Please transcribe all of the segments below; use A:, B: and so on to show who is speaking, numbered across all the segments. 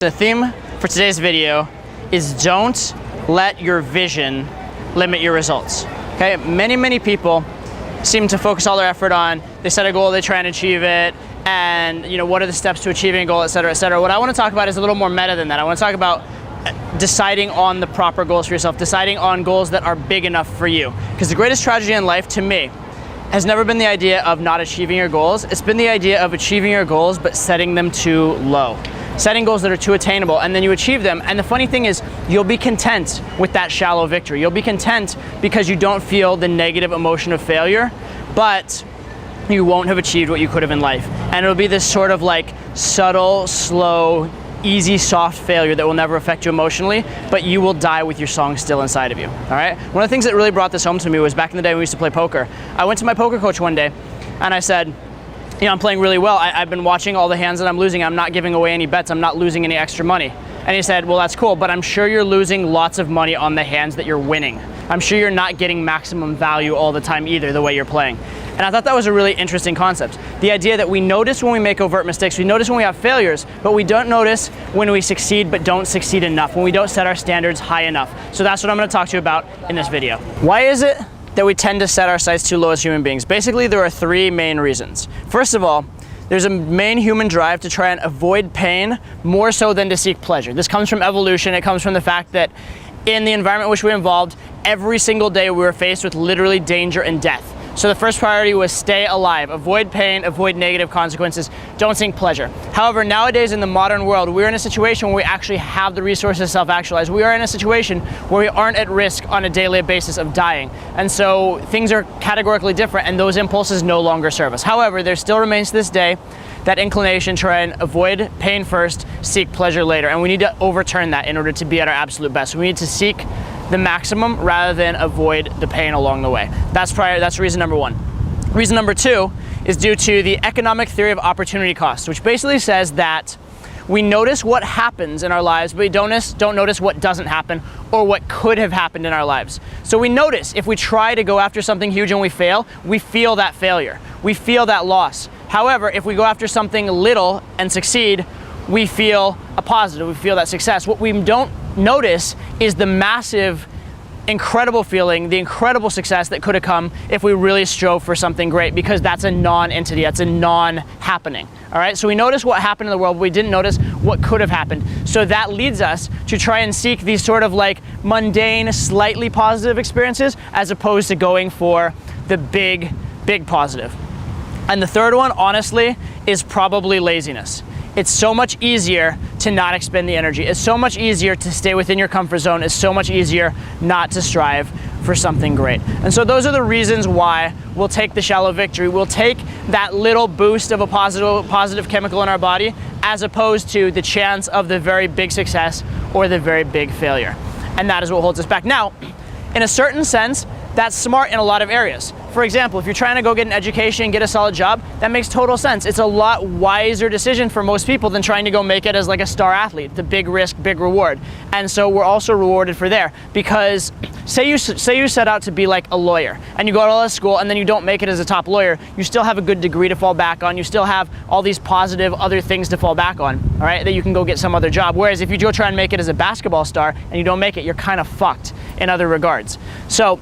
A: The theme for today's video is don't let your vision limit your results. Okay, many people seem to focus all their effort on, they set a goal, they try and achieve it, and what are the steps to achieving a goal, etc., etc. What I want to talk about is a little more meta than that. I want to talk about deciding on the proper goals for yourself, deciding on goals that are big enough for you. Because the greatest tragedy in life, to me, has never been the idea of not achieving your goals. It's been the idea of achieving your goals but setting them too low. Setting goals that are too attainable, and then you achieve them. And the funny thing is, you'll be content with that shallow victory. You'll be content because you don't feel the negative emotion of failure, but you won't have achieved what you could have in life. And it'll be this sort of like subtle, slow, easy, soft failure that will never affect you emotionally, but you will die with your song still inside of you, all right? One of the things that really brought this home to me was back in the day when we used to play poker. I went to my poker coach one day, and I said, I'm playing really well. I've been watching all the hands that I'm losing. I'm not giving away any bets. I'm not losing any extra money. And he said, well, that's cool, but I'm sure you're losing lots of money on the hands that you're winning. I'm sure you're not getting maximum value all the time either, the way you're playing. And I thought that was a really interesting concept. The idea that we notice when we make overt mistakes, we notice when we have failures, but we don't notice when we succeed but don't succeed enough, when we don't set our standards high enough. So that's what I'm gonna talk to you about in this video. Why is it that we tend to set our sights too low as human beings? Basically, there are three main reasons. First of all, there's a main human drive to try and avoid pain more so than to seek pleasure. This comes from evolution. It comes from the fact that in the environment in which we evolved, every single day we were faced with literally danger and death. So the first priority was stay alive, avoid pain, avoid negative consequences, don't seek pleasure. However, nowadays in the modern world, we're in a situation where we actually have the resources to self-actualize. We are in a situation where we aren't at risk on a daily basis of dying. And so things are categorically different, and those impulses no longer serve us. However, there still remains to this day that inclination to try and avoid pain first, seek pleasure later. And we need to overturn that in order to be at our absolute best. We need to seek the maximum rather than avoid the pain along the way. That's reason number one. Reason number two is due to the economic theory of opportunity cost, which basically says that we notice what happens in our lives, but we don't notice what doesn't happen or what could have happened in our lives. So we notice if we try to go after something huge and we fail, we feel that failure. We feel that loss. However, if we go after something little and succeed, we feel a positive, we feel that success. What we don't notice is the massive, incredible feeling, the incredible success that could have come if we really strove for something great, because that's a non-entity, that's a non-happening, all right? So we notice what happened in the world, but we didn't notice what could have happened. So that leads us to try and seek these sort of like mundane, slightly positive experiences as opposed to going for the big positive. And the third one, honestly, is probably laziness. It's so much easier to not expend the energy. It's so much easier to stay within your comfort zone. It's so much easier not to strive for something great. And so those are the reasons why we'll take the shallow victory. We'll take that little boost of a positive chemical in our body as opposed to the chance of the very big success or the very big failure. And that is what holds us back. Now, in a certain sense, that's smart in a lot of areas. For example, if you're trying to go get an education and get a solid job, that makes total sense. It's a lot wiser decision for most people than trying to go make it as like a star athlete, the big risk, big reward. And so we're also rewarded for there, because say you set out to be like a lawyer and you go to all this school and then you don't make it as a top lawyer, you still have a good degree to fall back on. You still have all these positive other things to fall back on, all right, that you can go get some other job. Whereas if you go try and make it as a basketball star and you don't make it, you're kind of fucked in other regards. So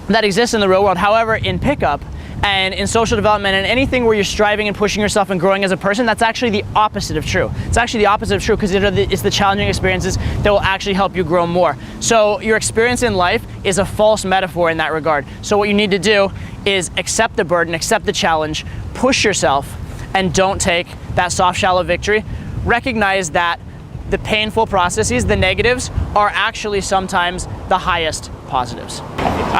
A: that exists in the real world. However, in pickup and in social development and anything where you're striving and pushing yourself and growing as a person, that's actually the opposite of true. It's actually the opposite of true, because it's the challenging experiences that will actually help you grow more. So your experience in life is a false metaphor in that regard. So what you need to do is accept the burden, accept the challenge, push yourself, and don't take that soft, shallow victory. Recognize that the painful processes, the negatives, are actually sometimes the highest positives.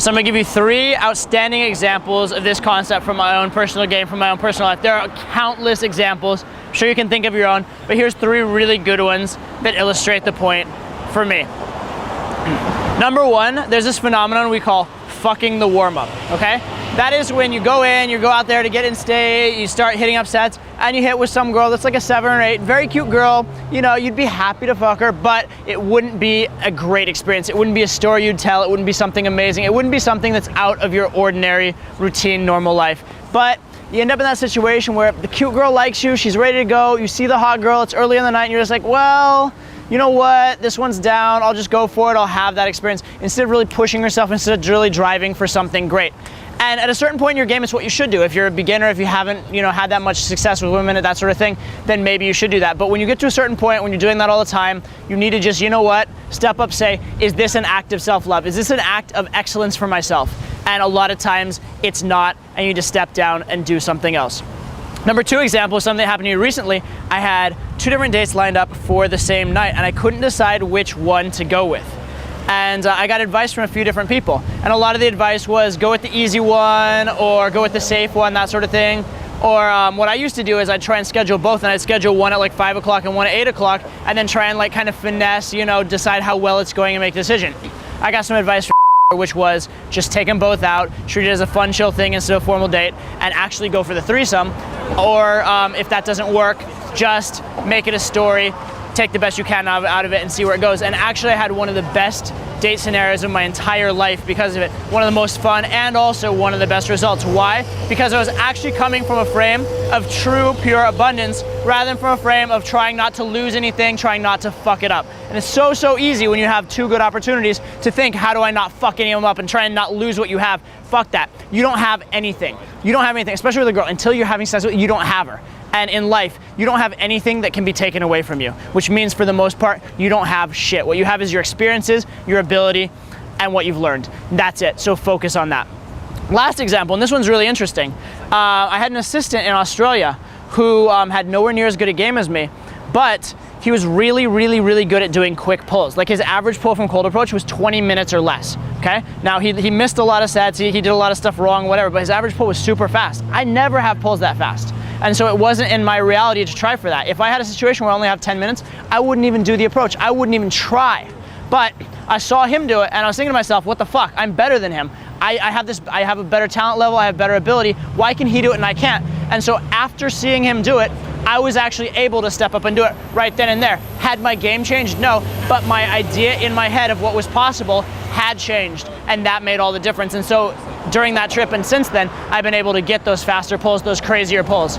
A: So I'm gonna give you three outstanding examples of this concept from my own personal game, from my own personal life. There are countless examples. I'm sure you can think of your own, but here's three really good ones that illustrate the point for me. Number one, there's this phenomenon we call fucking the warm-up, okay? That is when you go out there to get in state, you start hitting up sets, and you hit with some girl that's like a 7 or 8, very cute girl, you'd be happy to fuck her, but it wouldn't be a great experience. It wouldn't be a story you'd tell, it wouldn't be something amazing, it wouldn't be something that's out of your ordinary, routine, normal life. But you end up in that situation where the cute girl likes you, she's ready to go, you see the hot girl, it's early in the night, and you're just like, well, you know what, this one's down, I'll just go for it, I'll have that experience, instead of really pushing yourself, instead of really driving for something great. And at a certain point in your game, it's what you should do. If you're a beginner, if you haven't, had that much success with women and that sort of thing, then maybe you should do that. But when you get to a certain point, when you're doing that all the time, you need to just, step up, say, is this an act of self-love? Is this an act of excellence for myself? And a lot of times it's not, and you need to step down and do something else. Number 2 example is something that happened to me recently. I had 2 different dates lined up for the same night, and I couldn't decide which one to go with. And I got advice from a few different people. And a lot of the advice was go with the easy one or go with the safe one, that sort of thing. Or what I used to do is I'd try and schedule both, and I'd schedule one at like 5 o'clock and one at 8 o'clock, and then try and like kind of finesse, decide how well it's going and make a decision. I got some advice from which was just take them both out, treat it as a fun, chill thing instead of a formal date, and actually go for the threesome. Or if that doesn't work, just make it a story, take the best you can out of it and see where it goes. And actually I had one of the best date scenarios of my entire life because of it. One of the most fun and also one of the best results. Why? Because I was actually coming from a frame of true, pure abundance rather than from a frame of trying not to lose anything, trying not to fuck it up. And it's so easy when you have 2 good opportunities to think, how do I not fuck any of them up and try and not lose what you have? Fuck that. You don't have anything. You don't have anything, especially with a girl. Until you're having sex with her, you don't have her. And in life, you don't have anything that can be taken away from you, which means for the most part, you don't have shit. What you have is your experiences, your ability, and what you've learned. That's it, so focus on that. Last example, and this one's really interesting. I had an assistant in Australia who had nowhere near as good a game as me, but he was really good at doing quick pulls. Like his average pull from cold approach was 20 minutes or less, okay? Now he missed a lot of sets, he did a lot of stuff wrong, whatever, but his average pull was super fast. I never have pulls that fast. And so it wasn't in my reality to try for that. If I had a situation where I only have 10 minutes, I wouldn't even do the approach. I wouldn't even try. But I saw him do it and I was thinking to myself, what the fuck? I'm better than him. I have a better talent level, I have better ability. Why can he do it and I can't? And so after seeing him do it, I was actually able to step up and do it right then and there. Had my game changed? No, but my idea in my head of what was possible had changed, and that made all the difference. And so during that trip and since then, I've been able to get those faster pulls, those crazier pulls.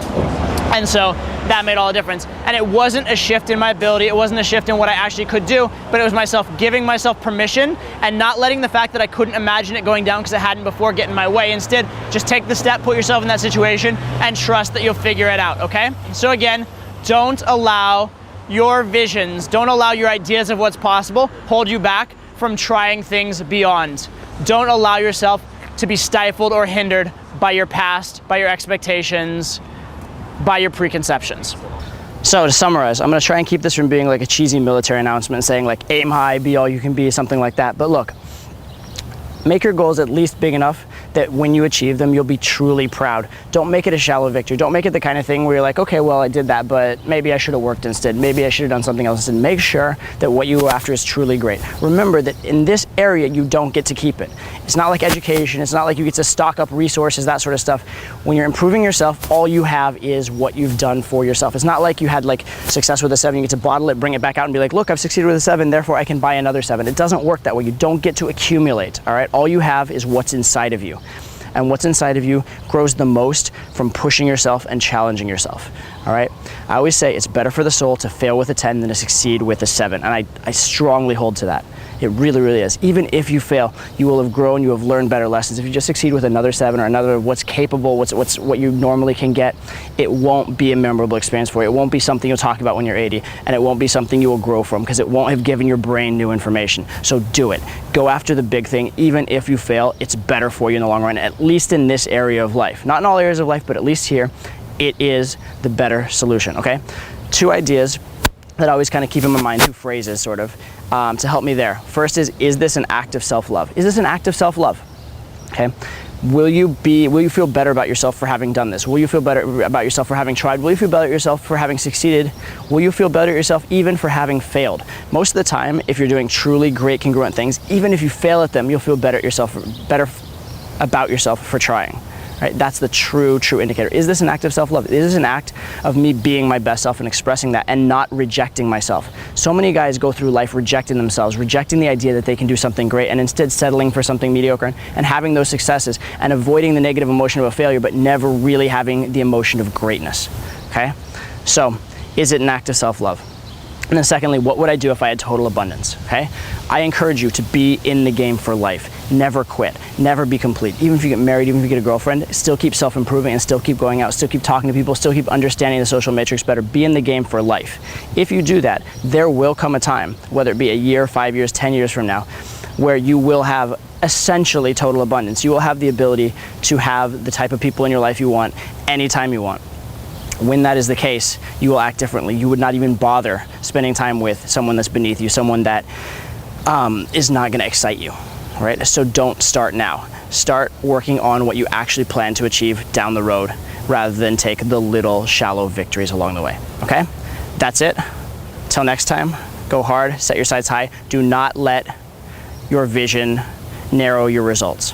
A: And so that made all the difference. And it wasn't a shift in my ability, it wasn't a shift in what I actually could do, but it was myself giving myself permission and not letting the fact that I couldn't imagine it going down because it hadn't before get in my way. Instead, just take the step, put yourself in that situation, and trust that you'll figure it out, okay? So again, don't allow your visions, don't allow your ideas of what's possible hold you back from trying things beyond. Don't allow yourself to be stifled or hindered by your past, by your expectations, by your preconceptions. So to summarize, I'm gonna try and keep this from being like a cheesy military announcement saying like aim high, be all you can be, something like that. But look, make your goals at least big enough that when you achieve them, you'll be truly proud. Don't make it a shallow victory. Don't make it the kind of thing where you're like, okay, well, I did that, but maybe I should have worked instead. Maybe I should have done something else instead. Make sure that what you go after is truly great. Remember that in this area, you don't get to keep it. It's not like education. It's not like you get to stock up resources, that sort of stuff. When you're improving yourself, all you have is what you've done for yourself. It's not like you had like success with a 7, you get to bottle it, bring it back out and be like, look, I've succeeded with a 7, therefore I can buy another 7. It doesn't work that way. You don't get to accumulate, all right? All you have is what's inside of you. And what's inside of you grows the most from pushing yourself and challenging yourself, all right? I always say it's better for the soul to fail with a 10 than to succeed with a 7, and I strongly hold to that. It really is. Even if you fail, you will have grown, you have learned better lessons. If you just succeed with another 7 or another what's capable, what you normally can get, it won't be a memorable experience for you. It won't be something you'll talk about when you're 80, and it won't be something you will grow from because it won't have given your brain new information. So do it. Go after the big thing. Even if you fail, it's better for you in the long run, at least in this area of life. Not in all areas of life, but at least here, it is the better solution, okay? 2 ideas that I always kind of keep in my mind, 2 phrases sort of, to help me there. First is this an act of self-love? Is this an act of self-love? Okay. Will you feel better about yourself for having done this? Will you feel better about yourself for having tried? Will you feel better about yourself for having succeeded? Will you feel better about yourself even for having failed? Most of the time, if you're doing truly great congruent things, even if you fail at them, you'll feel better about yourself for trying. Right? That's the true indicator. Is this an act of self-love? Is this an act of me being my best self and expressing that and not rejecting myself? So many guys go through life rejecting themselves, rejecting the idea that they can do something great, and instead settling for something mediocre and having those successes and avoiding the negative emotion of a failure, but never really having the emotion of greatness, okay? So, is it an act of self-love? And then secondly, what would I do if I had total abundance, okay? I encourage you to be in the game for life. Never quit, never be complete. Even if you get married, even if you get a girlfriend, still keep self-improving and still keep going out, still keep talking to people, still keep understanding the social matrix better. Be in the game for life. If you do that, there will come a time, whether it be a year, 5 years, 10 years from now, where you will have essentially total abundance. You will have the ability to have the type of people in your life you want anytime you want. When that is the case, you will act differently. You would not even bother spending time with someone that's beneath you, someone that is not going to excite you, right? So don't start now. Start working on what you actually plan to achieve down the road rather than take the little shallow victories along the way, okay? That's it. Till next time, go hard, set your sights high. Do not let your vision narrow your results.